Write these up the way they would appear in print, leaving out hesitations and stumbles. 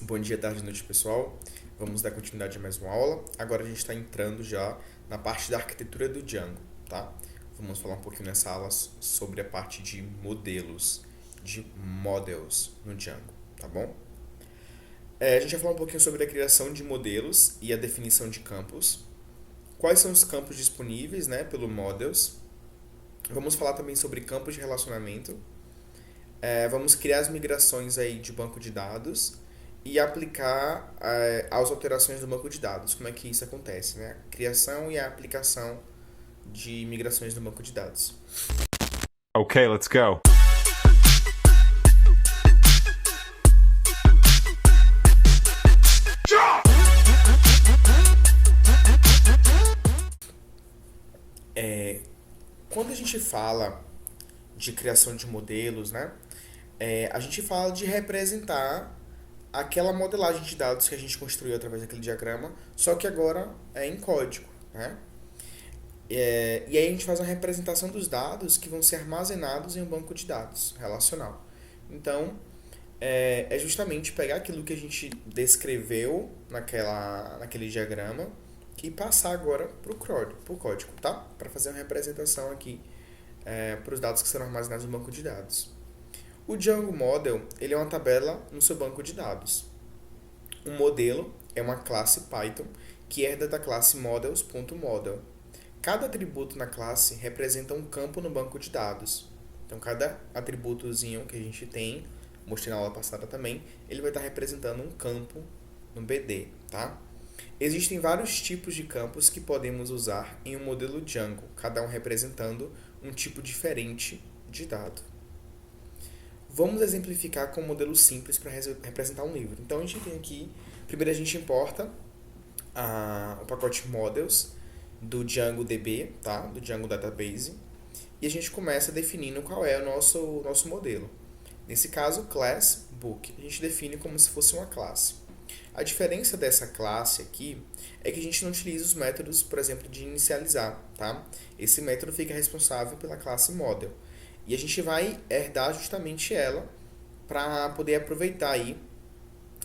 Bom dia, tarde e noite, pessoal. Vamos dar continuidade a mais uma aula. Agora a gente está entrando já na parte da arquitetura do Django, tá? Vamos falar um pouquinho nessa aula sobre a parte de modelos, de models no Django, tá bom? A gente vai falar um pouquinho sobre a criação de modelos e a definição de campos. Quais são os campos disponíveis, né, pelo models. Vamos falar também sobre campos de relacionamento. Vamos criar as migrações aí de banco de dados e aplicar as alterações do banco de dados. Como é que isso acontece, né? A criação e a aplicação de migrações do banco de dados. Okay, let's go. Quando a gente fala de criação de modelos, né? A gente fala de representar aquela modelagem de dados que a gente construiu através daquele diagrama, só que agora é em código, né? E aí a gente faz uma representação dos dados que vão ser armazenados em um banco de dados relacional. Então, é justamente pegar aquilo que a gente descreveu naquele diagrama e passar agora para o código, tá? Para fazer uma representação aqui para os dados que serão armazenados no banco de dados. O Django Model ele é uma tabela no seu banco de dados. Um modelo é uma classe Python que herda da classe models.model. Cada atributo na classe representa um campo no banco de dados. Então, cada atributozinho que a gente tem, mostrei na aula passada também, ele vai estar representando um campo no BD, tá? Existem vários tipos de campos que podemos usar em um modelo Django, cada um representando um tipo diferente de dado. Vamos exemplificar com um modelo simples para representar um livro. Então, a gente tem aqui, primeiro a gente importa o pacote models do Django DB, tá? Do Django Database, e a gente começa definindo qual é o nosso modelo. Nesse caso, class book, a gente define como se fosse uma classe. A diferença dessa classe aqui é que a gente não utiliza os métodos, por exemplo, de inicializar, tá? Esse método fica responsável pela classe model. E a gente vai herdar justamente ela para poder aproveitar aí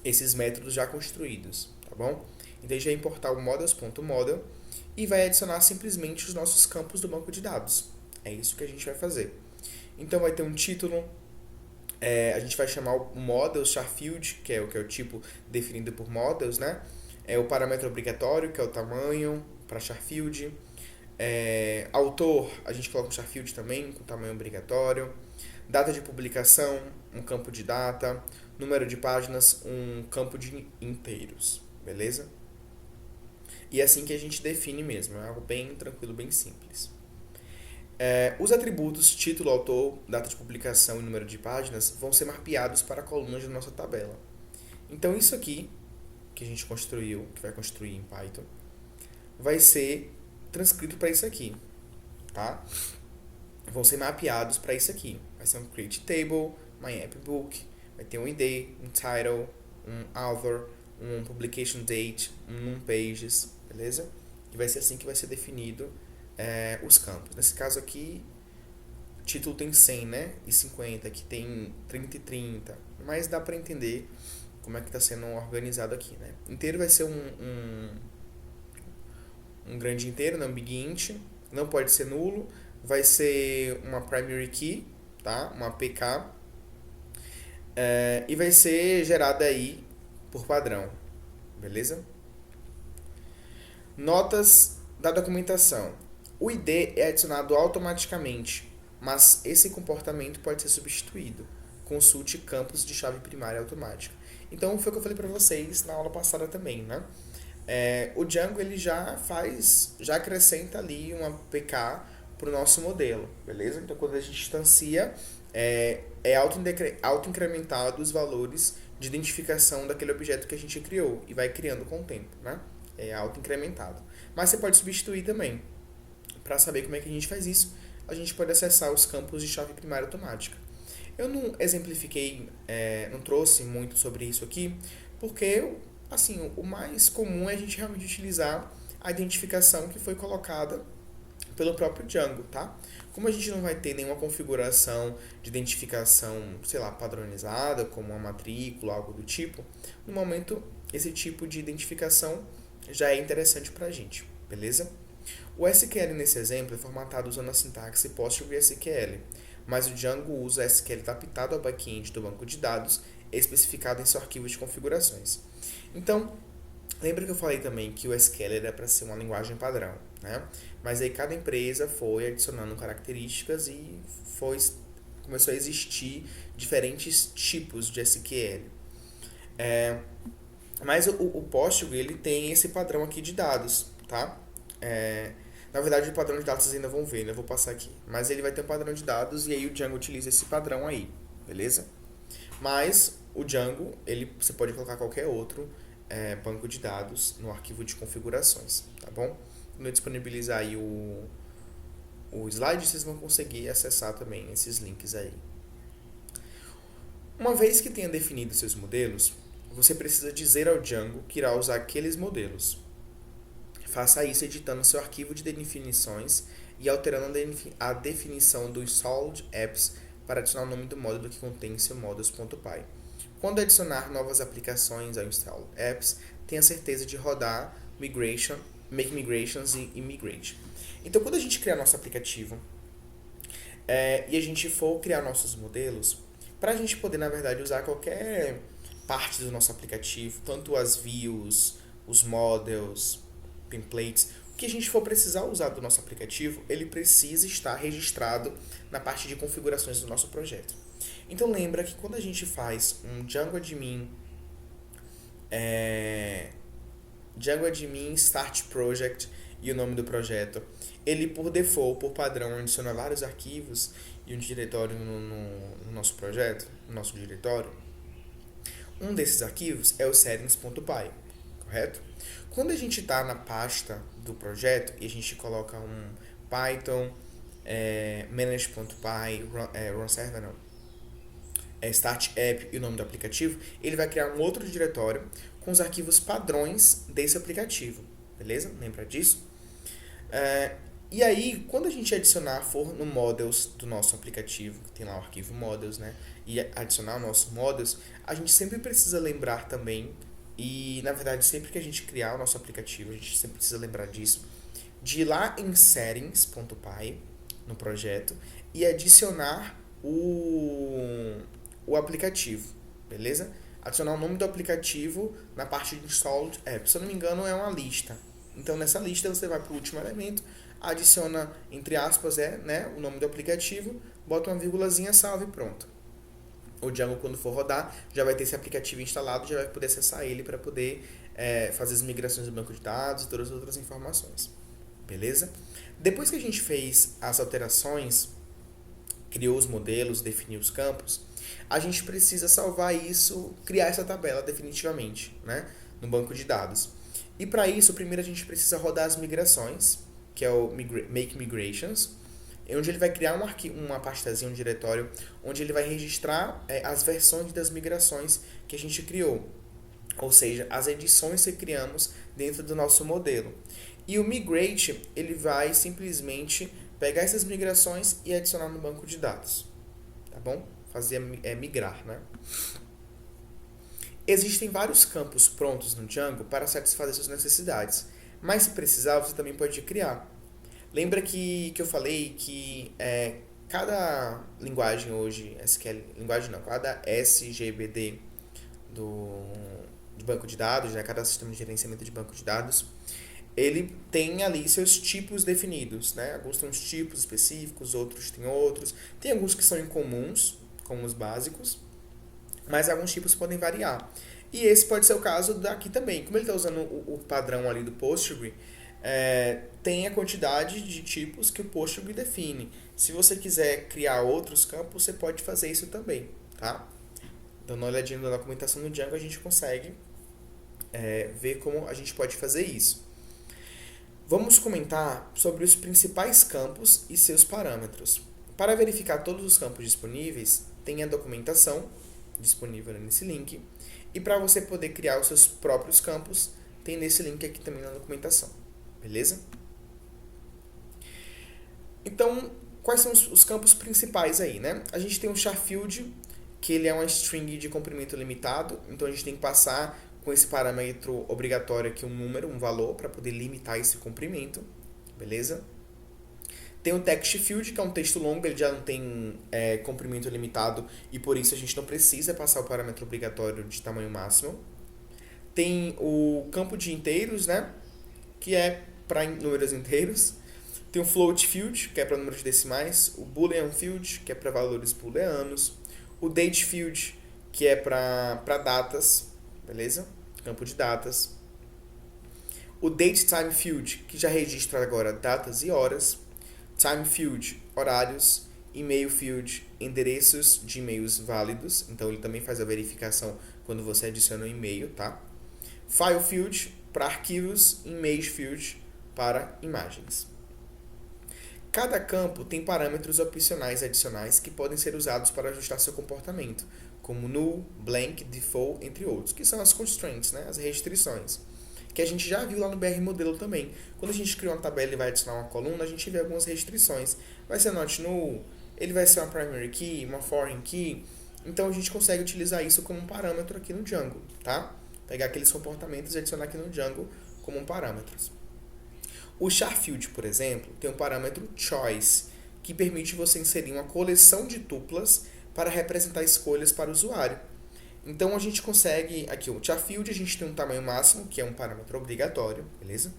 esses métodos já construídos, tá bom? Então a gente vai importar o models.model e vai adicionar simplesmente os nossos campos do banco de dados. É isso que a gente vai fazer. Então vai ter um título, a gente vai chamar o models charField, que é o tipo definido por models, né? O parâmetro obrigatório, que é o tamanho para charField. Autor, a gente coloca o charField também, com tamanho obrigatório. Data de publicação, um campo de data. Número de páginas, um campo de inteiros, beleza? E é assim que a gente define mesmo, é algo bem tranquilo, bem simples. Os atributos título, autor, data de publicação e número de páginas vão ser mapeados para colunas da nossa tabela. Então isso aqui, que a gente construiu, que vai construir em Python, vai ser transcrito para isso aqui, tá? Vão ser mapeados para isso aqui. Vai ser um create table, my app book, vai ter um ID, um title, um author, um publication date, um pages, beleza? E vai ser assim que vai ser definido os campos. Nesse caso aqui, título tem 100, né? E 50, aqui tem 30 e 30. Mas dá para entender como é que está sendo organizado aqui, né? Inteiro vai ser um grande inteiro, não big int, não pode ser nulo, vai ser uma primary key, tá? Uma APK, e vai ser gerada aí por padrão, beleza? Notas da documentação. O ID é adicionado automaticamente, mas esse comportamento pode ser substituído. Consulte campos de chave primária automática. Então, foi o que eu falei para vocês na aula passada também, né? O Django ele já acrescenta ali uma PK para o nosso modelo, beleza? Então, quando a gente instancia, auto-incrementado os valores de identificação daquele objeto que a gente criou e vai criando com o tempo, né? É auto-incrementado. Mas você pode substituir também. Para saber como é que a gente faz isso, a gente pode acessar os campos de chave primária automática. Eu não exemplifiquei, não trouxe muito sobre isso aqui, porque assim, o mais comum é a gente realmente utilizar a identificação que foi colocada pelo próprio Django, tá? Como a gente não vai ter nenhuma configuração de identificação, sei lá, padronizada, como uma matrícula, algo do tipo, no momento esse tipo de identificação já é interessante para a gente, beleza? O SQL nesse exemplo é formatado usando a sintaxe PostgreSQL, mas o Django usa SQL adaptado ao back-end do banco de dados, especificado em seu arquivo de configurações. Então, lembra que eu falei também que o SQL era para ser uma linguagem padrão, né? Mas aí cada empresa foi adicionando características e começou a existir diferentes tipos de SQL. Mas o Postgre ele tem esse padrão aqui de dados, tá? Na verdade, o padrão de dados vocês ainda vão ver, né? Eu vou passar aqui. Mas ele vai ter um padrão de dados e aí o Django utiliza esse padrão aí, beleza? Mas o Django, você pode colocar qualquer outro banco de dados no arquivo de configurações, tá bom? Quando eu disponibilizar aí o slide, vocês vão conseguir acessar também esses links aí. Uma vez que tenha definido seus modelos, você precisa dizer ao Django que irá usar aqueles modelos. Faça isso editando seu arquivo de definições e alterando a definição do installed apps para adicionar o nome do módulo que contém seu models.py. Quando adicionar novas aplicações ao installed apps, tenha certeza de rodar make migrations e migrate. Então, quando a gente criar nosso aplicativo e a gente for criar nossos modelos, para a gente poder, na verdade, usar qualquer parte do nosso aplicativo, tanto as views, os models, templates, o que a gente for precisar usar do nosso aplicativo, ele precisa estar registrado na parte de configurações do nosso projeto. Então lembra que quando a gente faz um Django Admin Start Project e o nome do projeto, ele por default, por padrão, adiciona vários arquivos e um diretório no nosso projeto, no nosso diretório. Um desses arquivos é o settings.py, correto? Quando a gente está na pasta do projeto e a gente coloca um Python, manage.py, runserver não, start app e o nome do aplicativo, ele vai criar um outro diretório com os arquivos padrões desse aplicativo, beleza? Lembra disso? E aí, quando a gente for no models do nosso aplicativo, que tem lá o arquivo models, né? E adicionar o nosso models, a gente sempre precisa lembrar também, e na verdade sempre que a gente criar o nosso aplicativo, a gente sempre precisa lembrar disso, de ir lá em settings.py, no projeto, e adicionar o aplicativo, beleza? Adicionar o nome do aplicativo na parte de installed app. Se eu não me engano, é uma lista. Então, nessa lista, você vai para o último elemento, adiciona, entre aspas, o nome do aplicativo, bota uma vírgulazinha, salve e pronto. O Django, quando for rodar, já vai ter esse aplicativo instalado, já vai poder acessar ele para poder fazer as migrações do banco de dados e todas as outras informações. Beleza? Depois que a gente fez as alterações, criou os modelos, definiu os campos, a gente precisa salvar isso, criar essa tabela definitivamente, né, no banco de dados. E para isso, primeiro a gente precisa rodar as migrações, que é o Make Migrations, onde ele vai criar um arquivo, uma pastazinha, um diretório, onde ele vai registrar as versões das migrações que a gente criou. Ou seja, as edições que criamos dentro do nosso modelo. E o Migrate, ele vai simplesmente pegar essas migrações e adicionar no banco de dados. Tá bom? Fazer migrar, né? Existem vários campos prontos no Django para satisfazer suas necessidades, mas se precisar, você também pode criar. Lembra que eu falei que cada linguagem hoje, cada SGBD do banco de dados, né, cada sistema de gerenciamento de banco de dados, ele tem ali seus tipos definidos, né? Alguns têm uns tipos específicos, outros têm outros. Tem alguns que são incomuns, como os básicos, mas alguns tipos podem variar. E esse pode ser o caso daqui também. Como ele está usando o padrão ali do Postgre, tem a quantidade de tipos que o Postgre define. Se você quiser criar outros campos, você pode fazer isso também, tá? Dando uma olhadinha na documentação do Django, a gente consegue ver como a gente pode fazer isso. Vamos comentar sobre os principais campos e seus parâmetros. Para verificar todos os campos disponíveis, tem a documentação disponível nesse link. E para você poder criar os seus próprios campos, tem nesse link aqui também na documentação. Beleza? Então, quais são os campos principais aí, né? A gente tem o char_field, que ele é uma string de comprimento limitado, então a gente tem que passar com esse parâmetro obrigatório aqui um número, um valor, para poder limitar esse comprimento, beleza? Tem o text field, que é um texto longo, ele já não tem comprimento limitado e por isso a gente não precisa passar o parâmetro obrigatório de tamanho máximo. Tem o campo de inteiros, né, que é para números inteiros. Tem o float field, que é para números decimais. O boolean field, que é para valores booleanos. O date field, que é para datas, beleza? Campo de datas. O datetime field, que já registra agora datas e horas. Time field, horários. Email field, endereços de e-mails válidos. Então ele também faz a verificação quando você adiciona um e-mail, tá? File field para arquivos. Image field para imagens. Cada campo tem parâmetros opcionais adicionais que podem ser usados para ajustar seu comportamento, como null, blank, default, entre outros, que são as constraints, né? As restrições, que a gente já viu lá no BR Modelo também. Quando a gente cria uma tabela e vai adicionar uma coluna, a gente vê algumas restrições. Vai ser not null, ele vai ser uma primary key, uma foreign key. Então a gente consegue utilizar isso como um parâmetro aqui no Django, tá? Pegar aqueles comportamentos e adicionar aqui no Django como parâmetros. O char_field, por exemplo, tem um parâmetro choice, que permite você inserir uma coleção de tuplas para representar escolhas para o usuário. Então a gente consegue, aqui o char_field, a gente tem um tamanho máximo, que é um parâmetro obrigatório, beleza?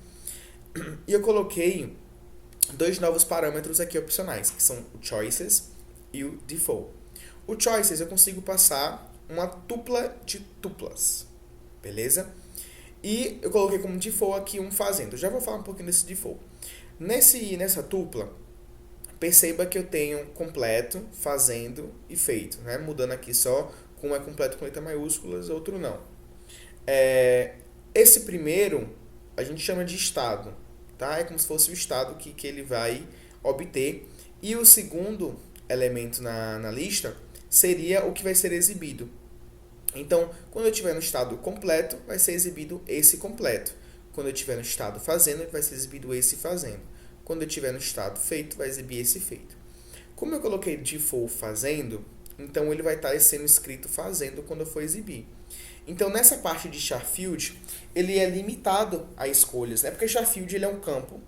E eu coloquei dois novos parâmetros aqui opcionais, que são o choices e o default. O choices eu consigo passar uma tupla de tuplas, beleza? E eu coloquei como default aqui um fazendo. Já vou falar um pouquinho desse default. Nessa tupla, perceba que eu tenho completo, fazendo e feito, né? Mudando aqui só com um é completo com letra maiúsculas, outro não. Esse primeiro a gente chama de estado, tá? É como se fosse o estado que ele vai obter. E o segundo elemento na lista seria o que vai ser exibido. Então, quando eu estiver no estado completo, vai ser exibido esse completo. Quando eu estiver no estado fazendo, vai ser exibido esse fazendo. Quando eu estiver no estado feito, vai exibir esse feito. Como eu coloquei default fazendo, então ele vai estar sendo escrito fazendo quando eu for exibir. Então, nessa parte de char_field, ele é limitado a escolhas, né? Porque char_field ele é um campo,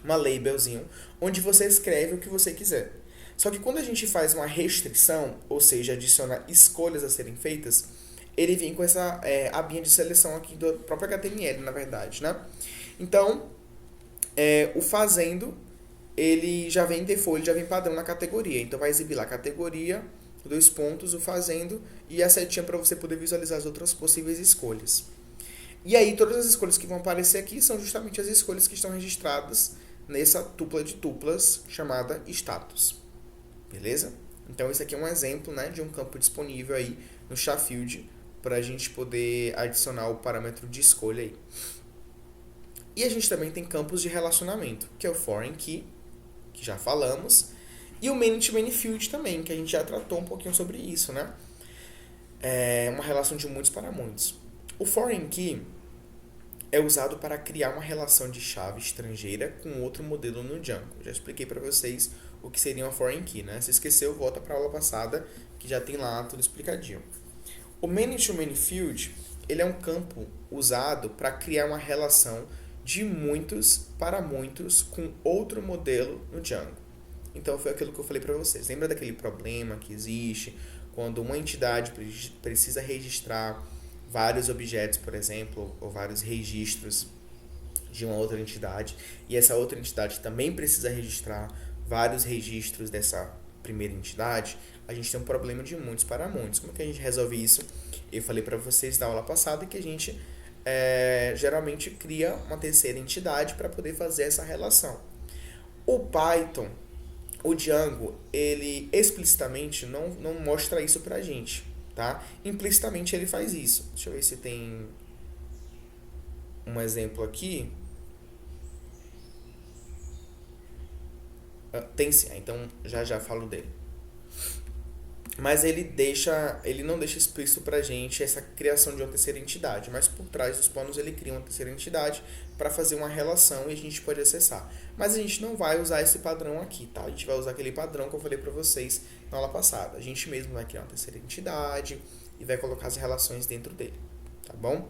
uma labelzinho, onde você escreve o que você quiser. Só que quando a gente faz uma restrição, ou seja, adiciona escolhas a serem feitas, ele vem com essa abinha de seleção aqui do próprio HTML, na verdade, né? Então, o fazendo, ele já vem default, ele já vem padrão na categoria. Então, vai exibir lá a categoria, 2 pontos, o fazendo, e a setinha para você poder visualizar as outras possíveis escolhas. E aí, todas as escolhas que vão aparecer aqui são justamente as escolhas que estão registradas nessa tupla de tuplas chamada status. Beleza? Então, esse aqui é um exemplo, né, de um campo disponível aí no char_field para a gente poder adicionar o parâmetro de escolha aí. E a gente também tem campos de relacionamento, que é o foreign key, que já falamos, e o many-to-many field também, que a gente já tratou um pouquinho sobre isso, né? É uma relação de muitos para muitos. O foreign key é usado para criar uma relação de chave estrangeira com outro modelo no Django. Já expliquei para vocês o que seria uma foreign key, né? Se esqueceu, volta para a aula passada, que já tem lá tudo explicadinho. O many-to-many field, ele é um campo usado para criar uma relação de muitos para muitos com outro modelo no Django. Então foi aquilo que eu falei para vocês. Lembra daquele problema que existe quando uma entidade precisa registrar vários objetos, por exemplo, ou vários registros de uma outra entidade, e essa outra entidade também precisa registrar vários registros dessa primeira entidade, a gente tem um problema de muitos para muitos. Como que a gente resolve isso? Eu falei para vocês na aula passada que a gente geralmente cria uma terceira entidade para poder fazer essa relação. O Python, o Django, ele explicitamente não mostra isso pra gente, tá? Implicitamente ele faz isso. Deixa eu ver se tem um exemplo aqui. Tem sim, então já falo dele. Mas ele não deixa explícito pra gente essa criação de uma terceira entidade, mas por trás dos panos ele cria uma terceira entidade para fazer uma relação e a gente pode acessar. Mas a gente não vai usar esse padrão aqui, tá? A gente vai usar aquele padrão que eu falei para vocês na aula passada. A gente mesmo vai criar uma terceira entidade e vai colocar as relações dentro dele, tá bom?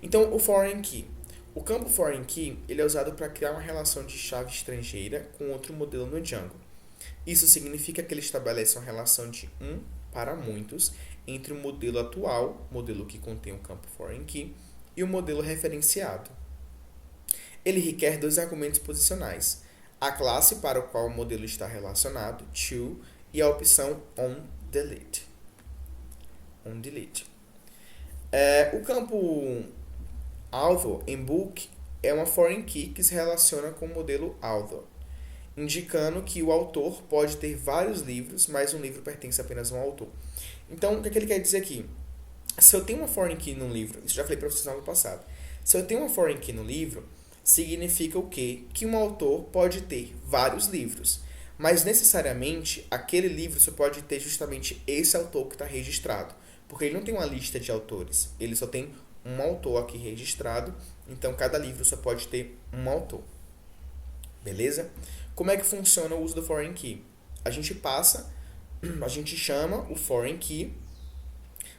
Então, o foreign key. O campo foreign key, ele é usado para criar uma relação de chave estrangeira com outro modelo no Django. Isso significa que ele estabelece uma relação de um para muitos entre o modelo atual, modelo que contém o campo foreign key, e o modelo referenciado. Ele requer dois argumentos posicionais: a classe para o qual o modelo está relacionado, to, e a opção onDelete. O campo author em book é uma foreign key que se relaciona com o modelo author, indicando que o autor pode ter vários livros, mas um livro pertence apenas a um autor. Então, o que ele quer dizer aqui? Se eu tenho uma foreign key no livro, isso já falei para vocês no ano passado, se eu tenho uma foreign key no livro, significa o quê? Que um autor pode ter vários livros, mas necessariamente aquele livro só pode ter justamente esse autor que está registrado, porque ele não tem uma lista de autores, ele só tem um autor aqui registrado, então cada livro só pode ter um autor. Beleza? Como é que funciona o uso do foreign key? A gente chama o foreign key,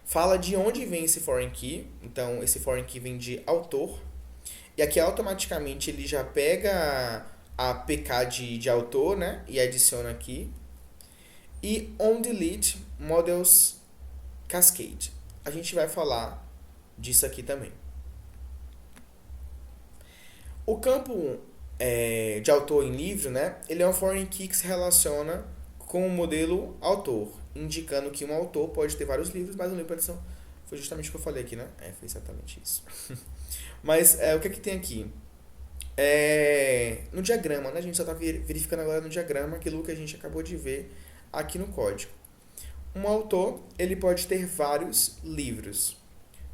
fala de onde vem esse foreign key, então esse foreign key vem de autor, e aqui automaticamente ele já pega a PK de autor, né, e adiciona aqui, e onDelete models cascade. A gente vai falar disso aqui também. O campo de autor em livro, né, ele é um foreign key que se relaciona com o modelo autor, indicando que um autor pode ter vários livros, mas um livro foi justamente o que eu falei aqui, né? Foi exatamente isso. Mas o que tem aqui? No diagrama, né? A gente só está verificando agora no diagrama aquilo que a gente acabou de ver aqui no código. Um autor, ele pode ter vários livros,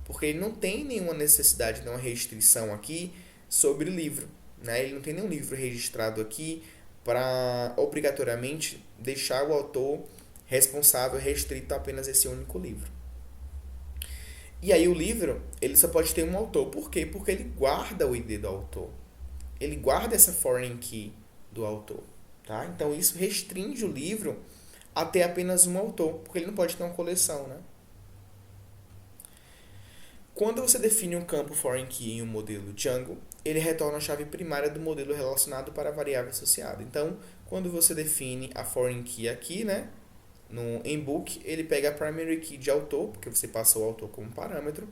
porque ele não tem nenhuma necessidade, nenhuma restrição aqui sobre livro, né? Ele não tem nenhum livro registrado aqui para obrigatoriamente deixar o autor responsável, restrito a apenas esse único livro. E aí o livro, ele só pode ter um autor. Por quê? Porque ele guarda o ID do autor. Ele guarda essa foreign key do autor, tá? Então isso restringe o livro a ter apenas um autor, porque ele não pode ter uma coleção, né? Quando você define um campo foreign key em um modelo Django, ele retorna a chave primária do modelo relacionado para a variável associada. Então, quando você define a foreign key aqui, né, no inbook, ele pega a primary key de autor, porque você passou o autor como parâmetro,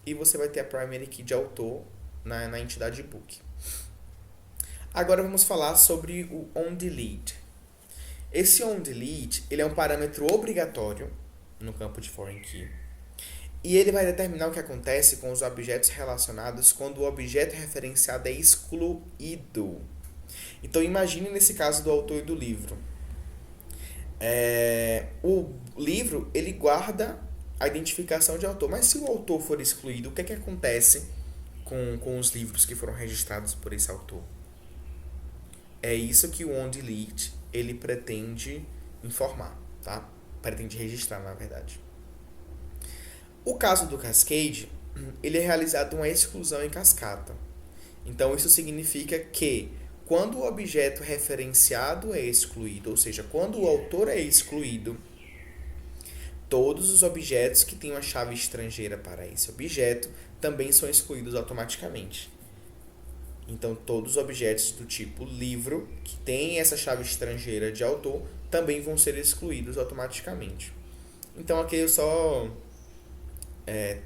e você vai ter a primary key de autor na entidade book. Agora vamos falar sobre o onDelete. Esse onDelete, ele é um parâmetro obrigatório no campo de foreign key. E ele vai determinar o que acontece com os objetos relacionados quando o objeto referenciado é excluído. Então, imagine nesse caso do autor e do livro. O livro, ele guarda a identificação de autor, mas se o autor for excluído, o que acontece com os livros que foram registrados por esse autor? É isso que o onDelete, ele pretende informar, tá? Pretende registrar, na verdade. O caso do Cascade, ele é realizado uma exclusão em cascata. Então, isso significa que quando o objeto referenciado é excluído, ou seja, quando o autor é excluído, todos os objetos que têm uma chave estrangeira para esse objeto também são excluídos automaticamente. Então, todos os objetos do tipo livro, que têm essa chave estrangeira de autor, também vão ser excluídos automaticamente. Então, aqui eu só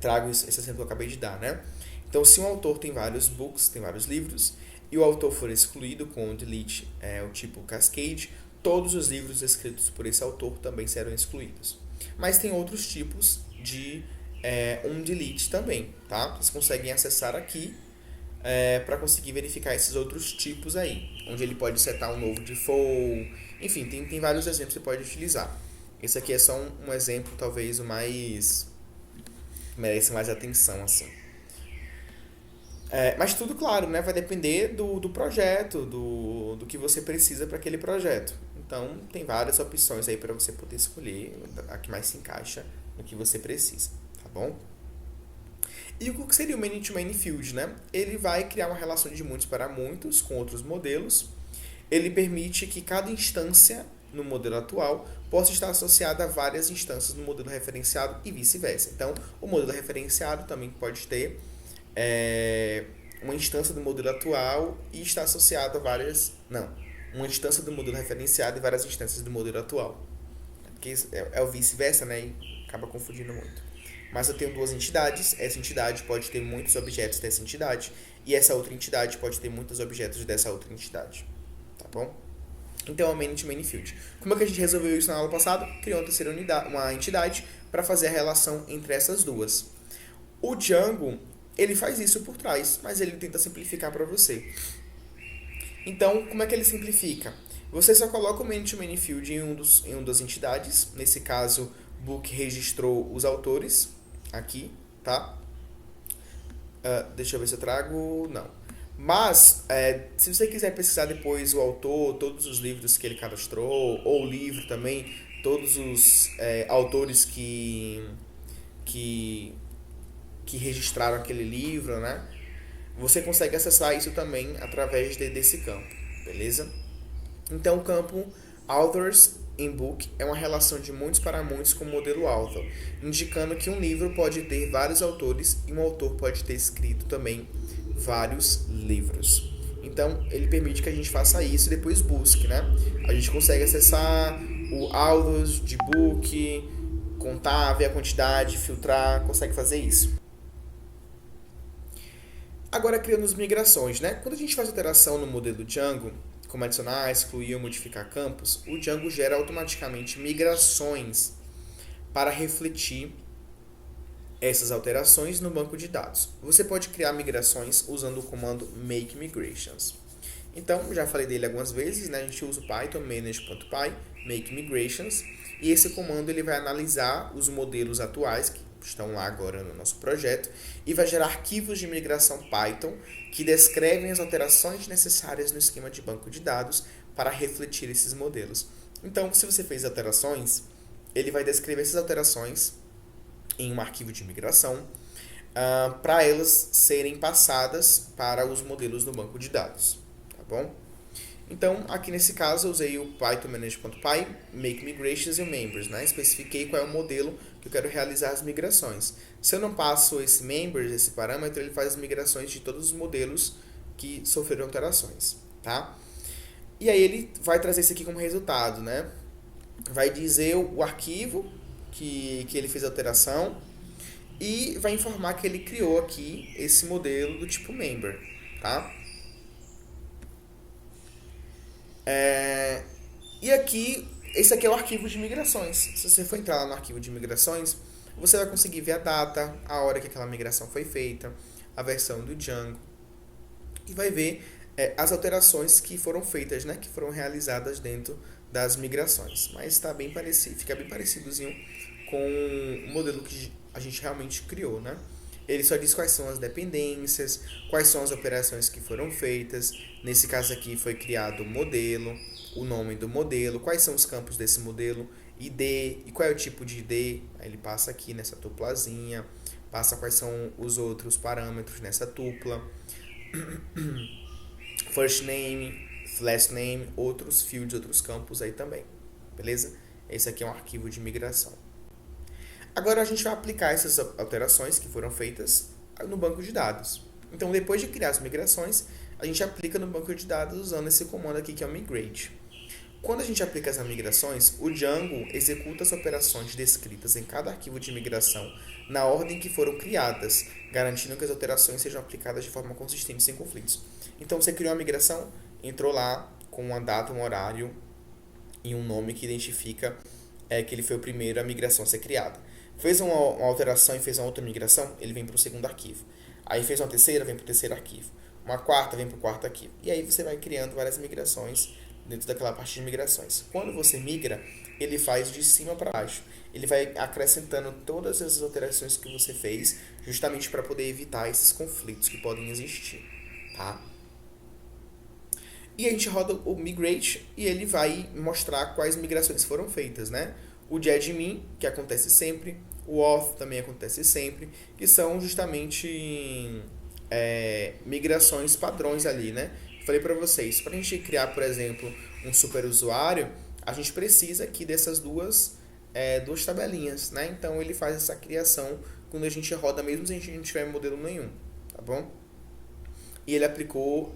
trago esse exemplo que eu acabei de dar, né? Então, se um autor tem vários books, tem vários livros, e o autor for excluído com o delete, o tipo cascade, todos os livros escritos por esse autor também serão excluídos. Mas tem outros tipos de onDelete também, tá? Vocês conseguem acessar aqui para conseguir verificar esses outros tipos aí, onde ele pode setar um novo default, enfim, tem vários exemplos que você pode utilizar. Esse aqui é só um exemplo, talvez o mais merece mais atenção, assim. Mas tudo, claro, né, vai depender do projeto, do que você precisa para aquele projeto. Então, tem várias opções aí para você poder escolher a que mais se encaixa no que você precisa, tá bom? E o que seria o Many-to-Many Field, né? Ele vai criar uma relação de muitos para muitos com outros modelos. Ele permite que cada instância no modelo atual possa estar associada a várias instâncias no modelo referenciado e vice-versa. Então, o modelo referenciado também pode ter uma instância do modelo atual e estar associado a várias... Não, uma instância do modelo referenciado e várias instâncias do modelo atual. Porque é o vice-versa, né? E acaba confundindo muito. Mas eu tenho duas entidades, essa entidade pode ter muitos objetos dessa entidade, e essa outra entidade pode ter muitos objetos dessa outra entidade. Tá bom? Então é o Many-to-Many Field. Como é que a gente resolveu isso na aula passada? Criou uma terceira uma entidade para fazer a relação entre essas duas. O Django, ele faz isso por trás, mas ele tenta simplificar para você. Então, como é que ele simplifica? Você só coloca o Many-to-Many Field em uma das entidades. Nesse caso, Book registrou os autores aqui, tá? Deixa eu ver se eu trago... Não. Mas, se você quiser pesquisar depois o autor, todos os livros que ele cadastrou, ou o livro também, todos os autores que registraram aquele livro, né? Você consegue acessar isso também através desse campo, beleza? Então, o campo Authors in Book é uma relação de muitos para muitos com o modelo author, indicando que um livro pode ter vários autores e um autor pode ter escrito também vários livros. Então, ele permite que a gente faça isso e depois busque, né? A gente consegue acessar o authors de book, contar, ver a quantidade, filtrar, consegue fazer isso. Agora, criando as migrações, né? Quando a gente faz alteração no modelo Django, como adicionar, excluir ou modificar campos, o Django gera automaticamente migrações para refletir essas alterações no banco de dados. Você pode criar migrações usando o comando make migrations. Então, já falei dele algumas vezes, né? A gente usa o Python manage.py, make migrations, e esse comando ele vai analisar os modelos atuais que estão lá agora no nosso projeto e vai gerar arquivos de migração Python que descrevem as alterações necessárias no esquema de banco de dados para refletir esses modelos. Então, se você fez alterações, ele vai descrever essas alterações em um arquivo de migração para elas serem passadas para os modelos no banco de dados, tá bom? Então, aqui nesse caso, eu usei o Python manage.py, make migrations e o members, né? Especifiquei qual é o modelo que eu quero realizar as migrações. Se eu não passo esse members, esse parâmetro, ele faz as migrações de todos os modelos que sofreram alterações, tá? E aí ele vai trazer isso aqui como resultado, né? Vai dizer o arquivo que ele fez a alteração e vai informar que ele criou aqui esse modelo do tipo member, tá? E aqui, esse aqui é o arquivo de migrações. Se você for entrar lá no arquivo de migrações, você vai conseguir ver a data, a hora que aquela migração foi feita, a versão do Django, e vai ver as alterações que foram feitas, né, que foram realizadas dentro das migrações. Mas está bem parecido, fica bem parecidozinho com o modelo que a gente realmente criou, né? Ele só diz quais são as dependências, quais são as operações que foram feitas. Nesse caso aqui foi criado o modelo, o nome do modelo, quais são os campos desse modelo, ID, e qual é o tipo de ID. Aí ele passa aqui nessa tuplazinha, passa quais são os outros parâmetros nessa tupla. First name, last name, outros fields, outros campos aí também. Beleza? Esse aqui é um arquivo de migração. Agora a gente vai aplicar essas alterações que foram feitas no banco de dados. Então, depois de criar as migrações, a gente aplica no banco de dados usando esse comando aqui que é o migrate. Quando a gente aplica as migrações, o Django executa as operações descritas em cada arquivo de migração na ordem que foram criadas, garantindo que as alterações sejam aplicadas de forma consistente e sem conflitos. Então, você criou uma migração, entrou lá com uma data, um horário e um nome que identifica que ele foi o primeiro a migração a ser criada. Fez uma alteração e fez uma outra migração, ele vem para o segundo arquivo. Aí fez uma terceira, vem para o terceiro arquivo. Uma quarta, vem para o quarto arquivo. E aí você vai criando várias migrações dentro daquela parte de migrações. Quando você migra, ele faz de cima para baixo. Ele vai acrescentando todas as alterações que você fez, justamente para poder evitar esses conflitos que podem existir, tá? E a gente roda o migrate e ele vai mostrar quais migrações foram feitas, né? O de admin, que acontece sempre, o auth também acontece sempre, que são justamente migrações padrões ali, né? Falei para vocês, para a gente criar, por exemplo, um super usuário, a gente precisa aqui dessas duas tabelinhas, né? Então ele faz essa criação quando a gente roda, mesmo se a gente não tiver modelo nenhum, tá bom? E ele aplicou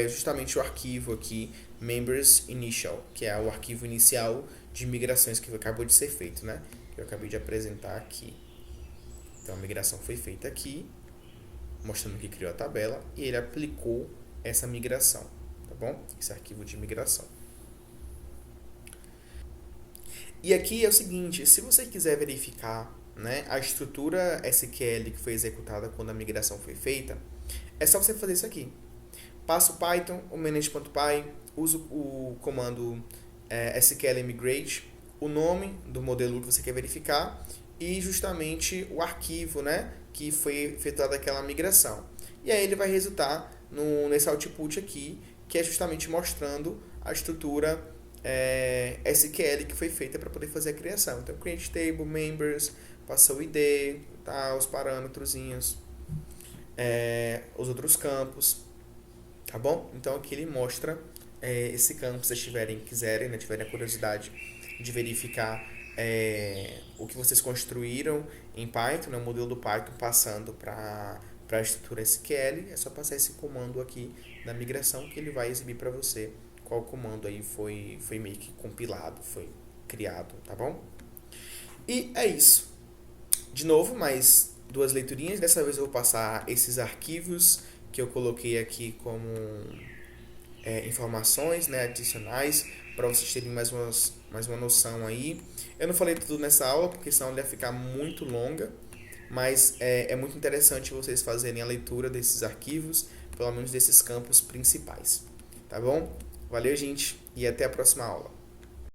justamente o arquivo aqui, members initial, que é o arquivo inicial de migrações que acabou de ser feito, né? Que eu acabei de apresentar aqui. Então a migração foi feita aqui, mostrando que criou a tabela, e ele aplicou essa migração, tá bom? Esse arquivo de migração. E aqui é o seguinte, se você quiser verificar, né, a estrutura SQL que foi executada quando a migração foi feita, é só você fazer isso aqui. Passa o Python, o manage.py, usa o comando SQL migrate, o nome do modelo que você quer verificar e justamente o arquivo, né, que foi efetuada aquela migração. E aí ele vai resultar nesse output aqui, que é justamente mostrando a estrutura SQL que foi feita para poder fazer a criação. Então, create table, members, passa o ID, tá, os parâmetrozinhos, os outros campos, tá bom? Então aqui ele mostra esse campo, se vocês quiserem, né, tiverem a curiosidade de verificar o que vocês construíram em Python, né, o modelo do Python passando para a estrutura SQL, é só passar esse comando aqui na migração que ele vai exibir para você qual comando aí foi meio que compilado, foi criado, tá bom? E é isso. De novo, mais duas leiturinhas. Dessa vez eu vou passar esses arquivos que eu coloquei aqui como informações, né, adicionais, para vocês terem mais uma noção aí. Eu não falei tudo nessa aula, porque senão ela ia ficar muito longa, mas é muito interessante vocês fazerem a leitura desses arquivos, pelo menos desses campos principais. Tá bom? Valeu, gente, e até a próxima aula.